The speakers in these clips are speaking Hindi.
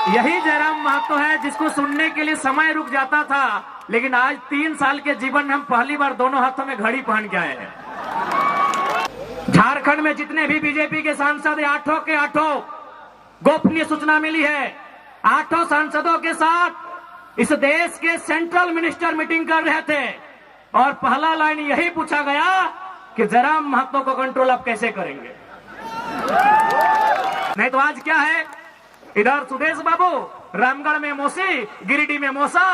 यही जयराम महतो है जिसको सुनने के लिए समय रुक जाता था, लेकिन आज 3 साल के जीवन में हम पहली बार दोनों हाथों में घड़ी पहन के आए हैं। झारखंड में जितने भी बीजेपी के सांसद हैं, 8 के 8 गोपनीय सूचना मिली है। 8 सांसदों के साथ इस देश के सेंट्रल मिनिस्टर मीटिंग कर रहे थे और पहला लाइन यही पूछा गया कि जयराम महतो को कंट्रोल आप कैसे करेंगे। नहीं तो आज क्या है, इधर सुदेश बाबू रामगढ़ में मौसी, गिरिडीह में मौसा,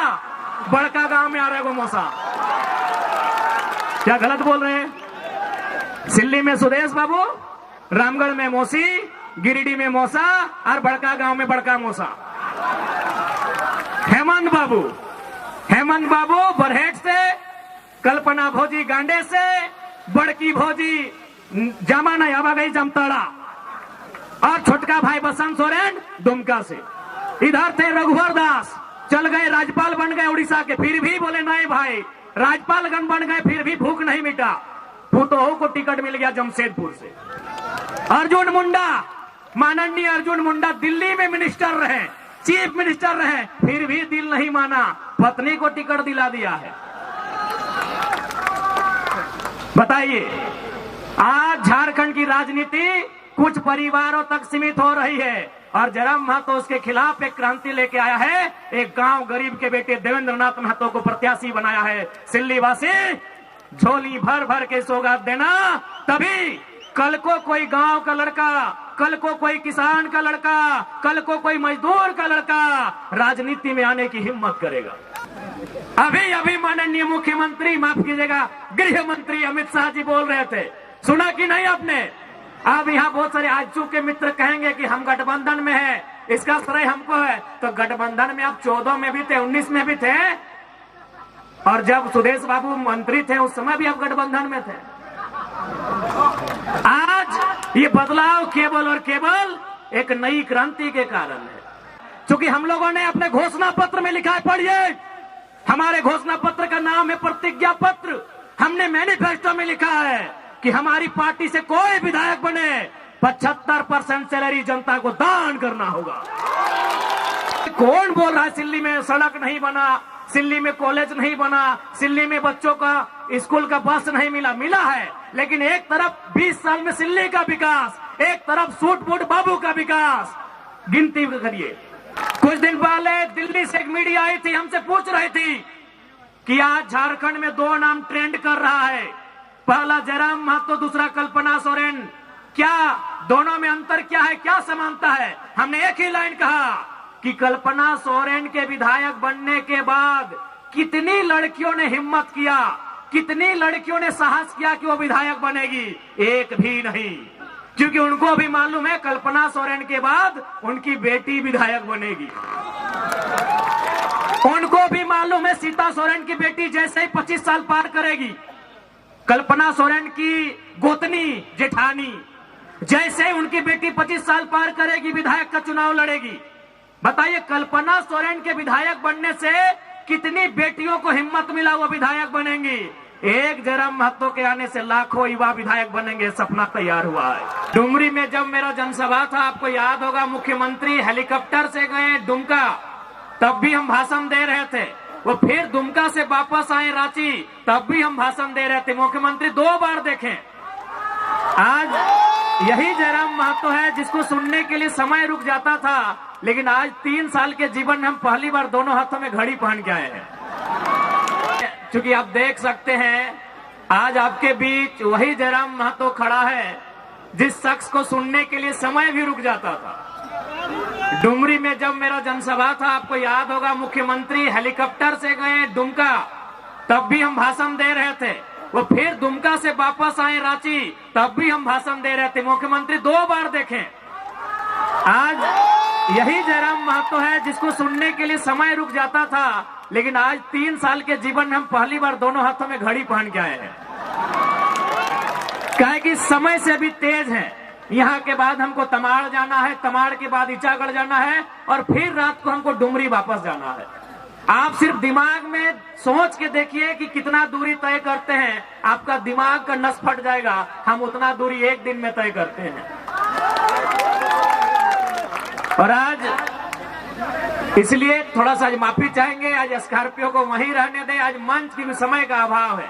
बड़का गांव में आ रहे गो मौसा। क्या गलत बोल रहे हैं? सिल्ली में सुदेश बाबू, रामगढ़ में मौसी, गिरिडीह में मौसा और बड़का गांव में बड़का मौसा। हेमंत बाबू बरहेट से, कल्पना भौजी गांडे से, बड़की भौजी जमाना आवा गई जमताड़ा और छोटका भाई बसंत सोरेन दुमका से। इधर थे रघुवर दास, चल गए राज्यपाल बन गए उड़ीसा के, फिर भी बोले नहीं भाई राज्यपालगण बन गए फिर भी भूख नहीं मिटा। फूटोहो को टिकट मिल गया जमशेदपुर से। अर्जुन मुंडा, माननीय अर्जुन मुंडा दिल्ली में मिनिस्टर रहे, चीफ मिनिस्टर रहे, फिर भी दिल नहीं माना, पत्नी को टिकट दिला दिया है। बताइए, आज झारखंड की राजनीति कुछ परिवारों तक सीमित हो रही है और जयराम महतो उसके खिलाफ एक क्रांति लेके आया है। एक गांव गरीब के बेटे देवेंद्र नाथ महतो को प्रत्याशी बनाया है। सिल्ली वासी झोली भर भर के सौगात देना, तभी कल को कोई गांव का लड़का, कल को कोई किसान का लड़का, कल को कोई मजदूर का लड़का राजनीति में आने की हिम्मत करेगा। अभी माननीय मुख्यमंत्री, माफ कीजिएगा, गृह मंत्री अमित शाह जी बोल रहे थे, सुना कि नहीं आपने? अब यहाँ बहुत सारे आजू के मित्र कहेंगे कि हम गठबंधन में है, इसका श्रेय हमको है। तो गठबंधन में आप 14 में भी थे, 19 में भी थे, और जब सुदेश बाबू मंत्री थे उस समय भी आप गठबंधन में थे। आज ये बदलाव केवल और केवल एक नई क्रांति के कारण है। क्योंकि हम लोगों ने अपने घोषणा पत्र में लिखा है, पढ़िए, हमारे घोषणा पत्र का नाम है प्रतिज्ञा पत्र। हमने मैनिफेस्टो में लिखा है कि हमारी पार्टी से कोई विधायक बने 75% सैलरी जनता को दान करना होगा। कौन बोल रहा है सिल्ली में सड़क नहीं बना, सिल्ली में कॉलेज नहीं बना, सिल्ली में बच्चों का स्कूल का बस नहीं मिला है। लेकिन एक तरफ 20 साल में सिल्ली का विकास, एक तरफ सूट बूट बाबू का विकास। गिनती करिए। कुछ दिन पहले दिल्ली से एक मीडिया आई थी, हमसे पूछ रही थी कि आज झारखंड में 2 नाम ट्रेंड कर रहा है, पहला जयराम महतो, दूसरा कल्पना सोरेन, क्या दोनों में अंतर क्या है, क्या समानता है? हमने एक ही लाइन कहा कि कल्पना सोरेन के विधायक बनने के बाद कितनी लड़कियों ने हिम्मत किया, कितनी लड़कियों ने साहस किया कि वो विधायक बनेगी? एक भी नहीं, क्योंकि उनको भी मालूम है कल्पना सोरेन के बाद उनकी बेटी विधायक बनेगी। उनको भी मालूम है सीता सोरेन की बेटी जैसे ही 25 साल पार करेगी, कल्पना सोरेन की गोतनी जेठानी जैसे ही उनकी बेटी 25 साल पार करेगी विधायक का चुनाव लड़ेगी। बताइए, कल्पना सोरेन के विधायक बनने से कितनी बेटियों को हिम्मत मिला, वो विधायक बनेंगी। एक जयराम महतो के आने से लाखों युवा विधायक बनेंगे, सपना तैयार हुआ है। डुमरी में जब मेरा जनसभा था, आपको याद होगा, मुख्यमंत्री हेलीकॉप्टर से गए दुमका, तब भी हम भाषण दे रहे थे। वो फिर दुमका से वापस आए रांची, तब भी हम भाषण दे रहे थे। मुख्यमंत्री 2 बार देखें। आज यही जयराम महतो है जिसको सुनने के लिए समय रुक जाता था, लेकिन आज 3 साल के जीवन में हम पहली बार दोनों हाथों में घड़ी पहन के आए हैं। क्योंकि आप देख सकते हैं, आज आपके बीच वही जयराम महतो खड़ा है जिस शख्स को सुनने के लिए समय भी रुक जाता था। डुमरी में जब मेरा जनसभा था, आपको याद होगा, मुख्यमंत्री हेलीकॉप्टर से गए दुमका, तब भी हम भाषण दे रहे थे। वो फिर दुमका से वापस आए रांची, तब भी हम भाषण दे रहे थे। मुख्यमंत्री 2 बार देखें। आज यही जयराम महतो है जिसको सुनने के लिए समय रुक जाता था, लेकिन आज 3 साल के जीवन में हम पहली बार दोनों हाथों में घड़ी पहन के आए हैं। काहे कि समय से भी तेज है। यहाँ के बाद हमको तमाड़ जाना है, तमाड़ के बाद इचागढ़ जाना है और फिर रात को हमको डुमरी वापस जाना है। आप सिर्फ दिमाग में सोच के देखिए कि कितना दूरी तय करते हैं, आपका दिमाग का नस फट जाएगा। हम उतना दूरी एक दिन में तय करते हैं। और आज इसलिए थोड़ा सा आज माफी चाहेंगे, आज स्कॉर्पियो को वहीं रहने दें, आज मंच की भी समय का अभाव है।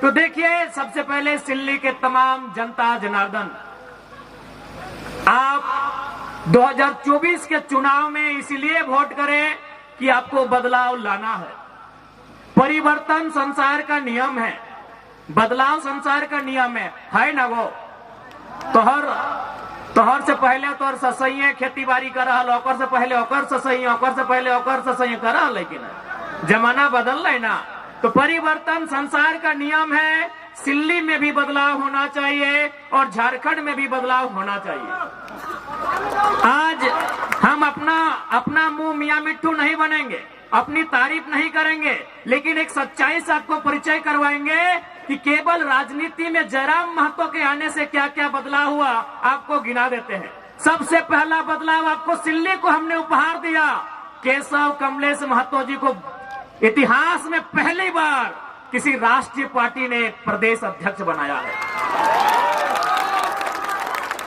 तो देखिए, सबसे पहले सिल्ली के तमाम जनता जनार्दन, आप 2024 के चुनाव में इसलिए वोट करें कि आपको बदलाव लाना है। परिवर्तन संसार का नियम है, बदलाव संसार का नियम है ना वो। तोहर से पहले तोहर ससैये खेती बाड़ी कर रहा, ओकर से पहले ओकर ससैये, ओकर से पहले ओकर ससैये कर रहा, लेकिन जमाना बदल रहा है ना। तो परिवर्तन संसार का नियम है। सिल्ली में भी बदलाव होना चाहिए और झारखंड में भी बदलाव होना चाहिए। आज हम अपना मुंह मियां मिट्ठू नहीं बनेंगे, अपनी तारीफ नहीं करेंगे, लेकिन एक सच्चाई से आपको परिचय करवाएंगे कि केवल राजनीति में जयराम महतो के आने से क्या क्या बदलाव हुआ, आपको गिना देते हैं। सबसे पहला बदलाव आपको सिल्ली को हमने उपहार दिया। केशव कमलेश महतो जी को इतिहास में पहली बार किसी राष्ट्रीय पार्टी ने प्रदेश अध्यक्ष बनाया है,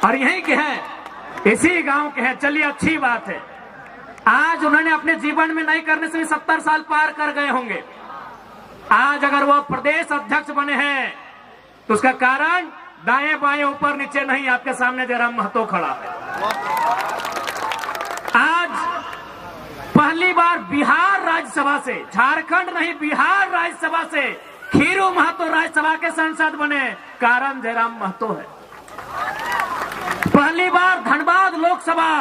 और यहीं के हैं, इसी गांव के हैं। चलिए, अच्छी बात है। आज उन्होंने अपने जीवन में नहीं करने से भी 70 साल पार कर गए होंगे। आज अगर वो प्रदेश अध्यक्ष बने हैं तो उसका कारण दाएं बाएं ऊपर नीचे नहीं, आपके सामने जयराम महतो खड़ा है। आज पहली बार बिहार राज्यसभा से, झारखंड नहीं बिहार राज्यसभा से खीरू महतो राज्यसभा के सांसद बने, कारण जयराम महतो है। पहली बार धनबाद लोकसभा,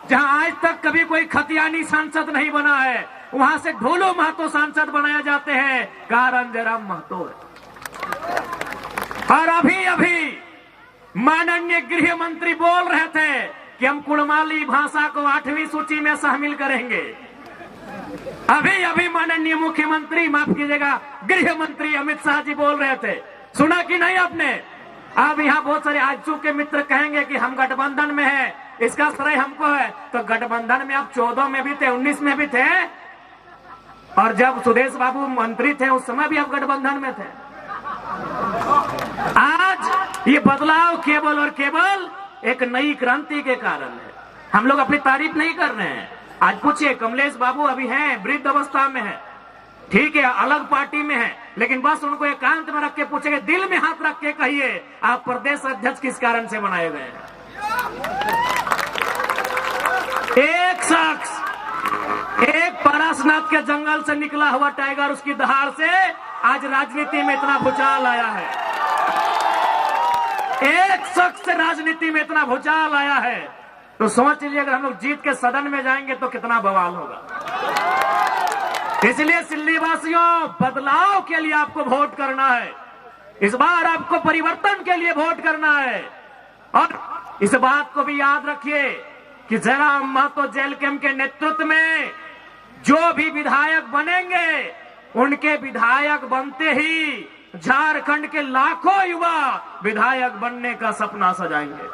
जहां आज तक कभी कोई खतियानी सांसद नहीं बना है, वहां से ढोलो महतो सांसद बनाए जाते हैं, कारण जयराम महतो है। और अभी माननीय गृह मंत्री बोल रहे थे कि हम कुड़माली भाषा को 8वीं सूची में शामिल करेंगे। अभी माननीय मुख्यमंत्री, माफ कीजिएगा, गृह मंत्री अमित शाह जी बोल रहे थे, सुना कि नहीं आपने? अब यहाँ बहुत सारे आजसू के मित्र कहेंगे कि हम गठबंधन में हैं, इसका श्रेय हमको है। तो गठबंधन में आप 14 में भी थे, 19 में भी थे, और जब सुदेश बाबू मंत्री थे उस समय भी आप गठबंधन में थे। आज ये बदलाव केवल और केवल एक नई क्रांति के कारण है। हम लोग अपनी तारीफ नहीं कर रहे हैं। आज पूछिए, कमलेश बाबू अभी हैं, वृद्ध अवस्था में है, ठीक है, अलग पार्टी में है, लेकिन बस उनको एकांत में रख के पूछेंगे, दिल में हाथ रख के कहिए, आप प्रदेश अध्यक्ष किस कारण से बनाए गए हैं? एक शख्स, एक पारसनाथ के जंगल से निकला हुआ टाइगर, उसकी दहाड़ से आज राजनीति में इतना भूचाल आया है। एक शख्स से राजनीति में इतना भूचाल आया है, तो सोच लीजिए अगर हम लोग जीत के सदन में जाएंगे तो कितना बवाल होगा। इसलिए सिल्ली वासियों, बदलाव के लिए आपको वोट करना है। इस बार आपको परिवर्तन के लिए वोट करना है। और इस बात को भी याद रखिए कि जयराम महतो जेल कैंप के नेतृत्व में जो भी विधायक बनेंगे, उनके विधायक बनते ही झारखंड के लाखों युवा विधायक बनने का सपना सजाएंगे।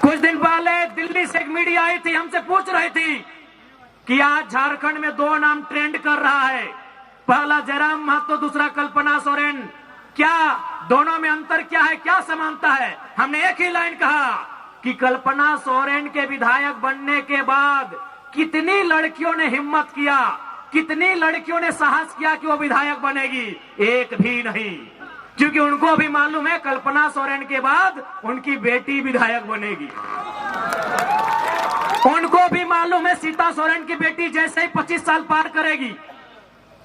कुछ दिन पहले दिल्ली से एक मीडिया आई थी, हमसे पूछ रही थी कि आज झारखंड में 2 नाम ट्रेंड कर रहा है, पहला जयराम महतो, दूसरा कल्पना सोरेन, क्या दोनों में अंतर क्या है, क्या समानता है? हमने एक ही लाइन कहा कि कल्पना सोरेन के विधायक बनने के बाद कितनी लड़कियों ने हिम्मत किया, कितनी लड़कियों ने साहस किया कि वो विधायक बनेगी? एक भी नहीं, क्योंकि उनको भी मालूम है कल्पना सोरेन के बाद उनकी बेटी विधायक बनेगी। उनको भी मालूम है सीता सोरेन की बेटी जैसे ही 25 साल पार करेगी,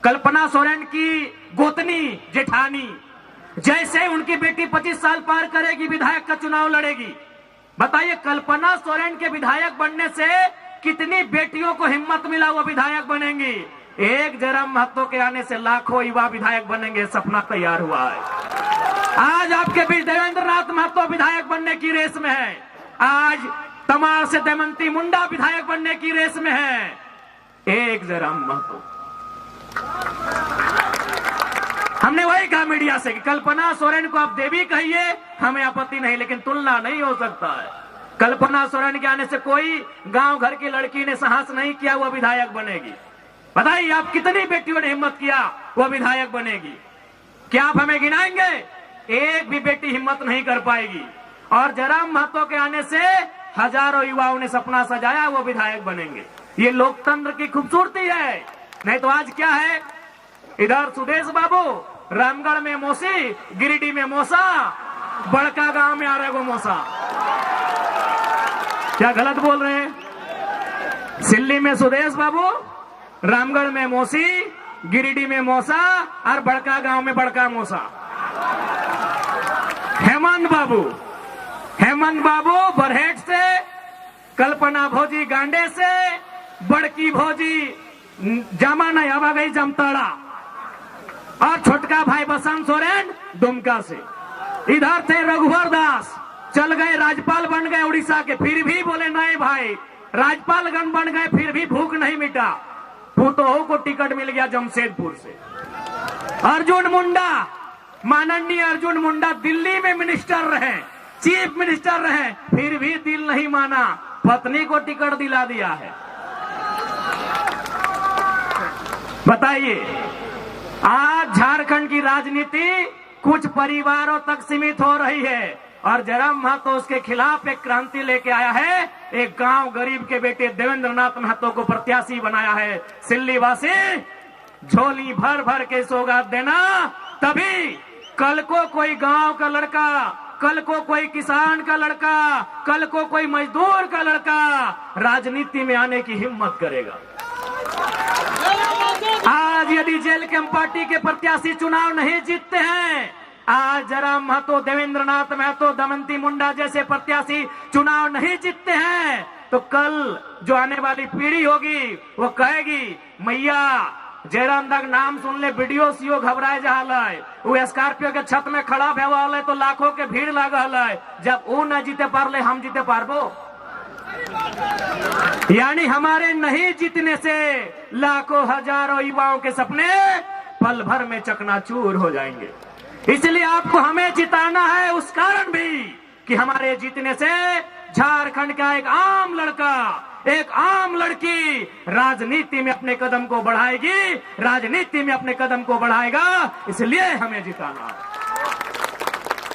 कल्पना सोरेन की गोतनी जेठानी जैसे ही उनकी बेटी 25 साल पार करेगी, विधायक का चुनाव लड़ेगी। बताइए, कल्पना सोरेन के विधायक बनने से कितनी बेटियों को हिम्मत मिला, वो विधायक बनेंगी। एक जयराम महतो के आने से लाखों युवा विधायक बनेंगे, सपना तैयार हुआ है। आज आपके बीच देवेंद्र नाथ महतो विधायक बनने की रेस में है, आज तमाड़ से दमयंती मुंडा विधायक बनने की रेस में है। एक जयराम महतो, हमने वही कहा मीडिया से कि कल्पना सोरेन को आप देवी कहिए, हमें आपत्ति नहीं, लेकिन तुलना नहीं हो सकता है। कल्पना सोरेन के आने से कोई गांव घर की लड़की ने साहस नहीं किया वो विधायक बनेगी। बताइए, आप कितनी बेटियों ने हिम्मत किया वो विधायक बनेगी? क्या आप हमें गिनाएंगे? एक भी बेटी हिम्मत नहीं कर पाएगी। और जयराम महतो के आने से हजारों युवाओं ने सपना सजाया वो विधायक बनेंगे। ये लोकतंत्र की खूबसूरती है। नहीं तो आज क्या है, इधर सुदेश बाबू, रामगढ़ में मौसी, गिरिडीह में मौसा, बड़का गांव में आ रहे गो मौसा। क्या गलत बोल रहे हैं? सिल्ली में सुदेश बाबू, रामगढ़ में मौसी, गिरिडीह में मौसा और बड़का गांव में बड़का मौसा। हेमंत बाबू बरहेट से, कल्पना भौजी गांडे से, बड़की भौजी जामा नहीं हवा गई जमताड़ा, और छोटका भाई बसंत सोरेन दुमका से। इधर थे रघुवर दास, चल गए राज्यपाल बन गए उड़ीसा के, फिर भी बोले नहीं भाई राज्यपालगण बन गए फिर भी भूख नहीं मिटा। फूटोहो को टिकट मिल गया जमशेदपुर से। अर्जुन मुंडा, माननीय अर्जुन मुंडा दिल्ली में मिनिस्टर रहे, चीफ मिनिस्टर रहे, फिर भी दिल नहीं माना, पत्नी को टिकट दिला दिया है। बताइए, आज झारखंड की राजनीति कुछ परिवारों तक सीमित हो रही है और जयराम महतो उसके खिलाफ एक क्रांति लेके आया है। एक गांव गरीब के बेटे देवेंद्र नाथ महतो को प्रत्याशी बनाया है। सिल्ली वासी झोली भर भर के सौगात देना, तभी कल को कोई गांव का लड़का, कल को कोई किसान का लड़का, कल को कोई मजदूर का लड़का राजनीति में आने की हिम्मत करेगा। आज यदि जेल कैंप पार्टी के प्रत्याशी चुनाव नहीं जीतते हैं, आज जयराम महतो, देवेंद्र नाथ महतो, दमयंती मुंडा जैसे प्रत्याशी चुनाव नहीं जीतते हैं, तो कल जो आने वाली पीढ़ी होगी वो कहेगी मैया जयराम दाग नाम सुन ले वीडियो सीओ घबराए जा है, वो स्कॉर्पियो के छत में खड़ा भे तो लाखों के भीड़ लागल है, जब वो न जीते पारले हम जीते पारबो। यानी हमारे नहीं जीतने से लाखों हजारों युवाओं के सपने पल भर में चकनाचूर हो जाएंगे। इसलिए आपको हमें जिताना है, उस कारण भी कि हमारे जीतने से झारखंड का एक आम लड़का, एक आम लड़की राजनीति में अपने कदम को बढ़ाएगी, राजनीति में अपने कदम को बढ़ाएगा, इसलिए हमें जिताना।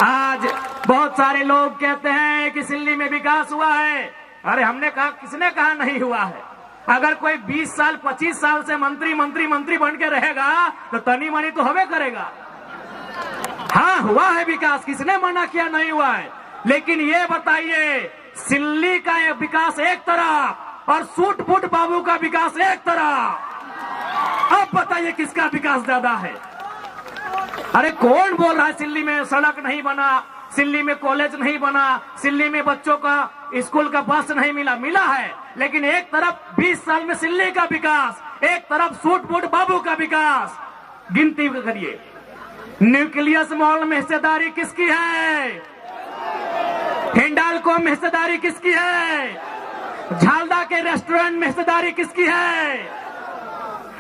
आज बहुत सारे लोग कहते हैं कि सिल्ली में विकास हुआ है। अरे हमने कहा, किसने कहा नहीं हुआ है? अगर कोई 20 साल 25 साल से मंत्री बन के रहेगा तो तनी मनी तो हमें करेगा। हाँ हुआ है विकास, किसने मना किया नहीं हुआ है, लेकिन ये बताइए सिल्ली का ये विकास एक तरफ और सूट फूट बाबू का विकास एक तरफ। अब बताइए किसका विकास ज्यादा है? अरे कौन बोल रहा है सिल्ली में सड़क नहीं बना, सिल्ली में कॉलेज नहीं बना, सिल्ली में बच्चों का स्कूल का बस नहीं मिला? मिला है, लेकिन एक तरफ 20 साल में सिल्ली का विकास, एक तरफ सूट फूट बाबू का विकास। गिनती करिए, न्यूक्लियस मॉल में हिस्सेदारी किसकी है? हिंडाल्को में हिस्सेदारी किसकी है? झालदा के रेस्टोरेंट में हिस्सेदारी किसकी है?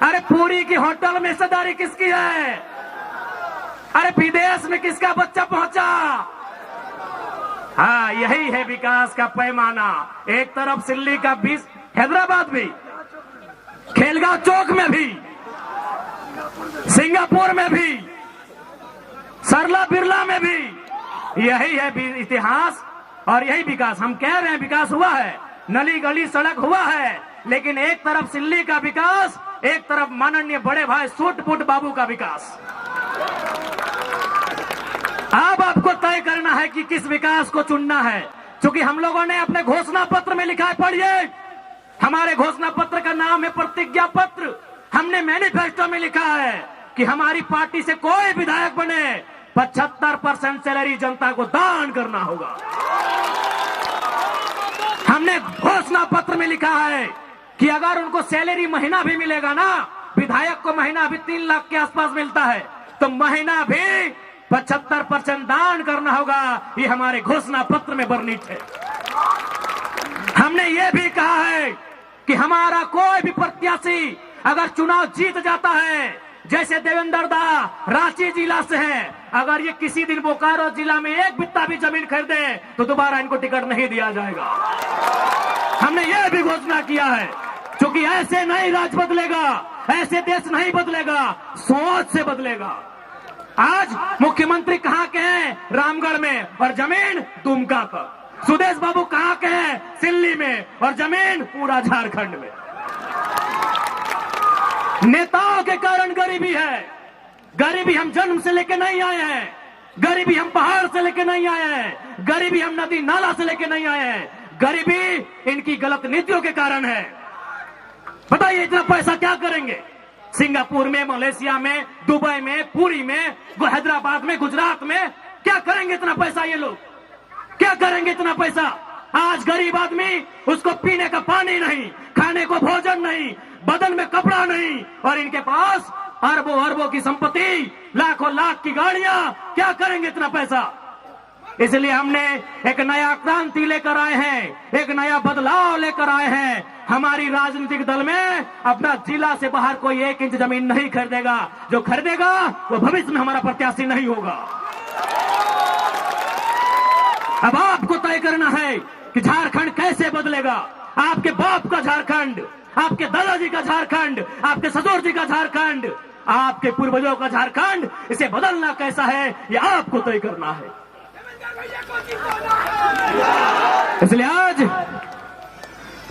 अरे पूरी की होटल में हिस्सेदारी किसकी है? अरे विदेश में किसका बच्चा पहुंचा? हाँ यही है विकास का पैमाना। एक तरफ सिल्ली का 20, हैदराबाद भी, खेलगांव चौक में भी, सिंगापुर में भी, सरला बिरला में भी, यही है इतिहास और यही विकास। हम कह रहे हैं विकास हुआ है, नली गली सड़क हुआ है, लेकिन एक तरफ सिल्ली का विकास, एक तरफ माननीय बड़े भाई सूट फूट बाबू का विकास। अब आपको तय करना है कि किस विकास को चुनना है, क्योंकि हम लोगों ने अपने घोषणा पत्र में लिखा है, पढ़िए, हमारे घोषणा पत्र का नाम है प्रतिज्ञा पत्र। हमने मैनिफेस्टो में लिखा है कि हमारी पार्टी से कोई विधायक बने 75% सैलरी जनता को दान करना होगा। हमने घोषणा पत्र में लिखा है कि अगर उनको सैलरी महीना भी मिलेगा ना, विधायक को महीना भी 3 लाख के आसपास मिलता है, तो महीना भी 75% दान करना होगा। ये हमारे घोषणा पत्र में वर्णित है। हमने ये भी कहा है कि हमारा कोई भी प्रत्याशी अगर चुनाव जीत जाता है, जैसे देवेंद्र दा रांची जिला से है, अगर ये किसी दिन बोकारो जिला में एक बित्ता भी जमीन खरीदे तो दोबारा इनको टिकट नहीं दिया जाएगा। हमने ये भी घोषणा किया है, क्योंकि ऐसे नहीं राज बदलेगा, ऐसे देश नहीं बदलेगा, सोच से बदलेगा। आज मुख्यमंत्री कहां के हैं? रामगढ़ में, और जमीन दुमका पर। सुदेश बाबू कहां के हैं? सिल्ली में, और जमीन पूरा झारखंड में। नेताओं के कारण गरीबी है। गरीबी हम जन्म से लेके नहीं आए हैं, गरीबी हम पहाड़ से लेके नहीं आए हैं, गरीबी हम नदी नाला से लेके नहीं आए हैं, गरीबी इनकी गलत नीतियों के कारण है। बताइए इतना पैसा क्या करेंगे? सिंगापुर में, मलेशिया में, दुबई में, पुरी में, हैदराबाद में, गुजरात में क्या करेंगे इतना पैसा? ये लोग क्या करेंगे इतना पैसा? आज गरीब आदमी, उसको पीने का पानी नहीं, खाने को भोजन नहीं, बदन में कपड़ा नहीं, और इनके पास अरबों अरबों की संपत्ति, लाखों लाख की गाड़ियां। क्या करेंगे इतना पैसा? इसलिए हमने एक नया क्रांति लेकर आए हैं, एक नया बदलाव लेकर आए हैं। हमारी राजनीतिक दल में अपना जिला से बाहर कोई 1 इंच जमीन नहीं खरीदेगा। जो खरीदेगा वो भविष्य में हमारा प्रत्याशी नहीं होगा। अब आपको तय करना है कि झारखंड कैसे बदलेगा। आपके बाप का झारखंड, आपके दादाजी का झारखंड, आपके ससुर जी का झारखंड, आपके पूर्वजों का झारखंड, इसे बदलना कैसा है ये आपको तय करना है। इसलिए आज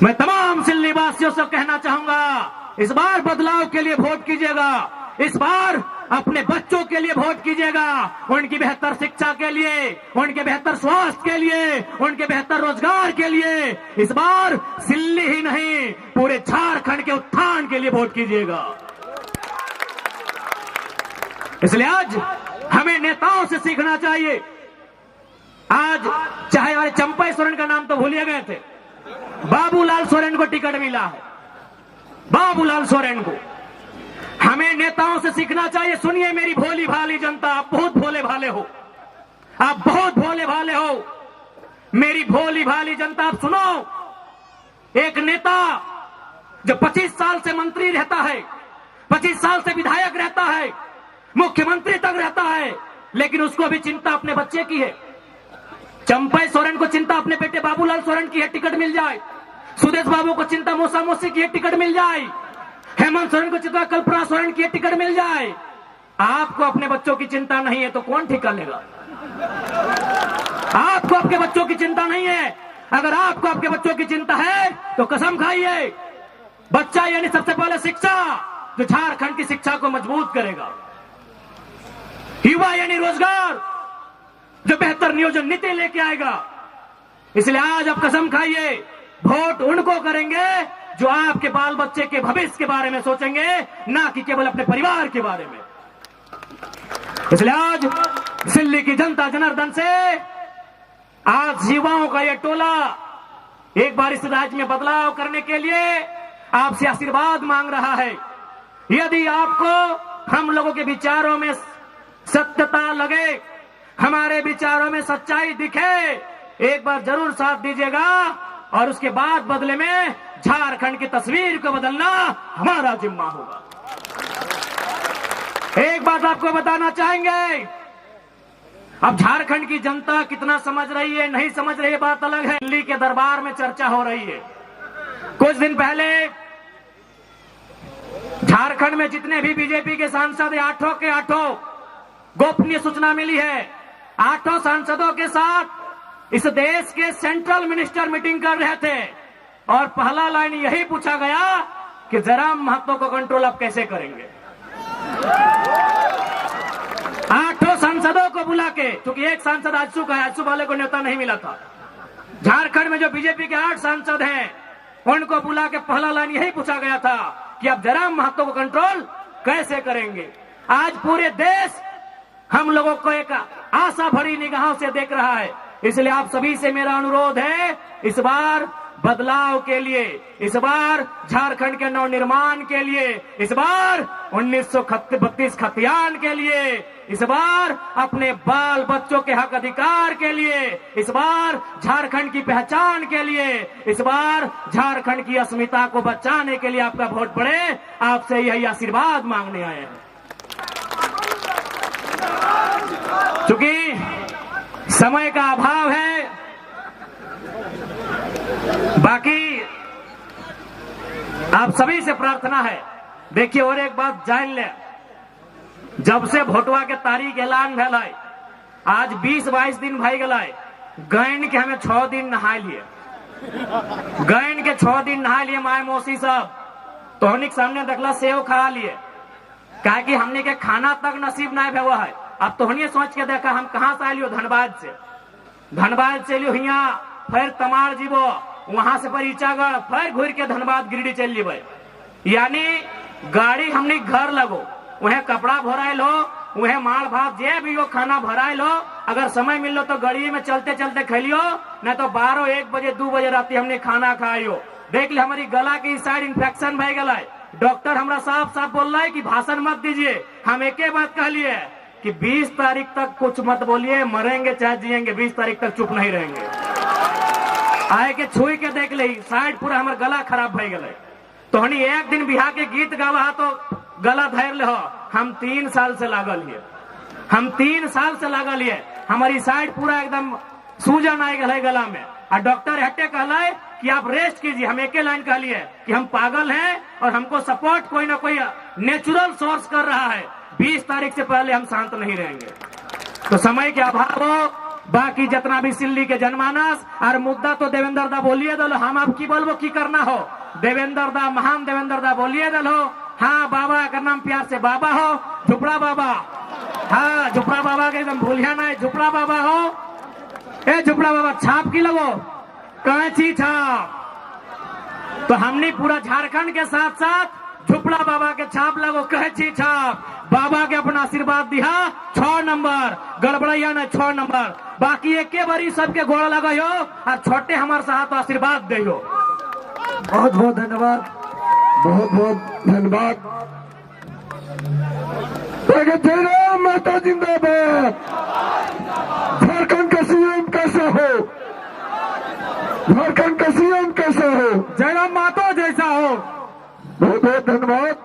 मैं तमाम सिल्ली वासियों से कहना चाहूंगा, इस बार बदलाव के लिए वोट कीजिएगा। इस बार अपने बच्चों के लिए वोट कीजिएगा, उनकी बेहतर शिक्षा के लिए, उनके बेहतर स्वास्थ्य के लिए, उनके बेहतर रोजगार के लिए। इस बार सिल्ली ही नहीं, पूरे झारखंड के उत्थान के लिए वोट कीजिएगा। इसलिए आज हमें नेताओं से सीखना चाहिए। आज चाहे हमारे चंपा सोरेन का नाम तो भूलिए गए थे, बाबूलाल सोरेन को टिकट मिला है, बाबूलाल सोरेन को। हमें नेताओं से सीखना चाहिए। सुनिए मेरी भोली भाली जनता, आप बहुत भोले भाले हो, आप बहुत भोले भाले हो। मेरी भोली भाली जनता, आप सुनो। एक नेता जो 25 साल से मंत्री रहता है, 25 साल से विधायक रहता है, मुख्यमंत्री तक रहता है, लेकिन उसको भी चिंता अपने बच्चे की है। चंपा सोरेन को चिंता अपने बेटे बाबूलाल सोरेन की है, टिकट मिल जाए। सुदेश बाबू को चिंता मौसा मौसी की है, टिकट मिल जाए। हेमंत सोरेन को चिंता कल्पना सोरेन की है, टिकट मिल जाए। आपको अपने बच्चों की चिंता नहीं है तो कौन ठिका लेगा? आपको आपके बच्चों की चिंता नहीं है। अगर आपको आपके बच्चों की चिंता है तो कसम खाइए। बच्चा यानी सबसे पहले शिक्षा, जो झारखंड की शिक्षा को मजबूत करेगा। युवा यानी रोजगार, जो बेहतर नियोजन नीति लेके आएगा। इसलिए आज आप कसम खाइए, वोट उनको करेंगे जो आपके बाल बच्चे के भविष्य के बारे में सोचेंगे, ना कि केवल अपने परिवार के बारे में। इसलिए आज सिल्ली की जनता जनार्दन से, आज युवाओं का यह टोला एक बार इस राज्य में बदलाव करने के लिए आपसे आशीर्वाद मांग रहा है। यदि आपको हम लोगों के विचारों में सत्यता लगे, हमारे विचारों में सच्चाई दिखे, एक बार जरूर साथ दीजिएगा। और उसके बाद बदले में झारखंड की तस्वीर को बदलना हमारा जिम्मा होगा। एक बात आपको बताना चाहेंगे, अब झारखंड की जनता कितना समझ रही है नहीं समझ रही है बात अलग है। दिल्ली के दरबार में चर्चा हो रही है। कुछ दिन पहले झारखंड में जितने भी बीजेपी के सांसद हैं, 8 के 8 गोपनीय सूचना मिली है। 8 सांसदों के साथ इस देश के सेंट्रल मिनिस्टर मीटिंग कर रहे थे, और पहला लाइन यही पूछा गया कि जयराम महतो को कंट्रोल आप कैसे करेंगे। 8 सांसदों को बुला के, क्योंकि एक सांसद आजसू का है, आजसू वाले को न्योता नहीं मिला था। झारखंड में जो बीजेपी के 8 सांसद हैं, उनको बुला के पहला लाइन यही पूछा गया था कि आप जयराम महतो को कंट्रोल कैसे करेंगे। आज पूरे देश हम लोगों को एक आशा भरी निगाहों से देख रहा है। इसलिए आप सभी से मेरा अनुरोध है, इस बार बदलाव के लिए, इस बार झारखंड के नवनिर्माण के लिए, इस बार 1932 खतियान के लिए, इस बार अपने बाल बच्चों के हक अधिकार के लिए, इस बार झारखंड की पहचान के लिए, इस बार झारखंड की अस्मिता को बचाने के लिए आपका वोट पड़े। आपसे यही आशीर्वाद मांगने आए हैं। क्योंकि समय का अभाव है, बाकी आप सभी से प्रार्थना है। देखिए और एक बात जान ले, जब से भोटवा के तारीख ऐलान भेल, आज 20-22 दिन भाई गए, गैन के हमें 6 दिन नहा लिए, गैन के 6 दिन नहा लिए माए मौसी सब। तोहनी के सामने देखला सेव खा लिए, कहा कि हमने के खाना तक नसीब नहीं हुआ है। अब तोहनी सोच के देखा हम कहाँ से आलियो, धनबाद से, धनबाद से लियो यहाँ, फिर तमाड़ जीवो, वहां से पर ईचागढ़, फिर घूर के धनबाद गिरिडीह चल जीवे। यानी गाड़ी हमने घर लगो, वह कपड़ा भराइल हो, वह माल भात जे भी हो खाना भराइल हो। अगर समय मिल लो तो गाड़ी में चलते चलते खेलियो, नहीं तो 12, 1 बजे 2 बजे रात हमने खाना खाइयो। देख ले हमारी गला की साइड इन्फेक्शन भय गला है। डॉक्टर हमरा साफ साफ बोल रहा है कि भाषण मत दीजिए। हम एक बात कह लिए कि 20 तारीख तक कुछ मत बोलिए, मरेंगे चाहे जिएंगे, 20 तारीख तक चुप नहीं रहेंगे। आए के छुई के देख ले, साइड पूरा हमारा गला खराब भय गला। तो हनी एक दिन बिहार के गीत गावा तो गला धैर ले हो। हम 3 साल से लागल हिए, हम 3 साल से लागल हिए, हमारी साइड पूरा एकदम सूजन आ गया गला में। और डॉक्टर हटे कहला कि आप रेस्ट कीजिए। हम एक लाइन कह लिए कि हम पागल हैं और हमको सपोर्ट कोई ना कोई नेचुरल सोर्स कर रहा है, 20 तारीख से पहले हम शांत नहीं रहेंगे। तो समय के अभाव हो, बाकी जितना भी सिल्ली के जनमानस और मुद्दा तो देवेंद्र दा बोलिए दलो, हम आप की बोलबो की करना हो। देवेंद्र दा, महान देवेंद्र दा बोलिए दलो। हाँ बाबा का नाम प्यार से बाबा हो, झुपड़ा बाबा। हाँ झुपड़ा बाबा के एकदम भूलिया ना, झुपड़ा बाबा हो। ए झुपड़ा बाबा छाप की लगो, कैंची छाप। तो हमने पूरा झारखंड के साथ साथ झुपड़ा बाबा के छाप लगो, कैंची छाप। बाबा के अपना आशीर्वाद दिया 6 नंबर, गड़बड़ैया ने 6 नंबर। बाकी एक बारी सबके गोड़ लगायो और छोटे हमारे साथ आशीर्वाद दियो। बहुत बहुत धन्यवाद, बहुत बहुत धन्यवाद। जय राम माता जिंदाबाद। झारखंड का सीएम कैसा हो, झारखंड का सीएम कैसा हो, जय राम माता जैसा हो। बहुत बहुत धन्यवाद।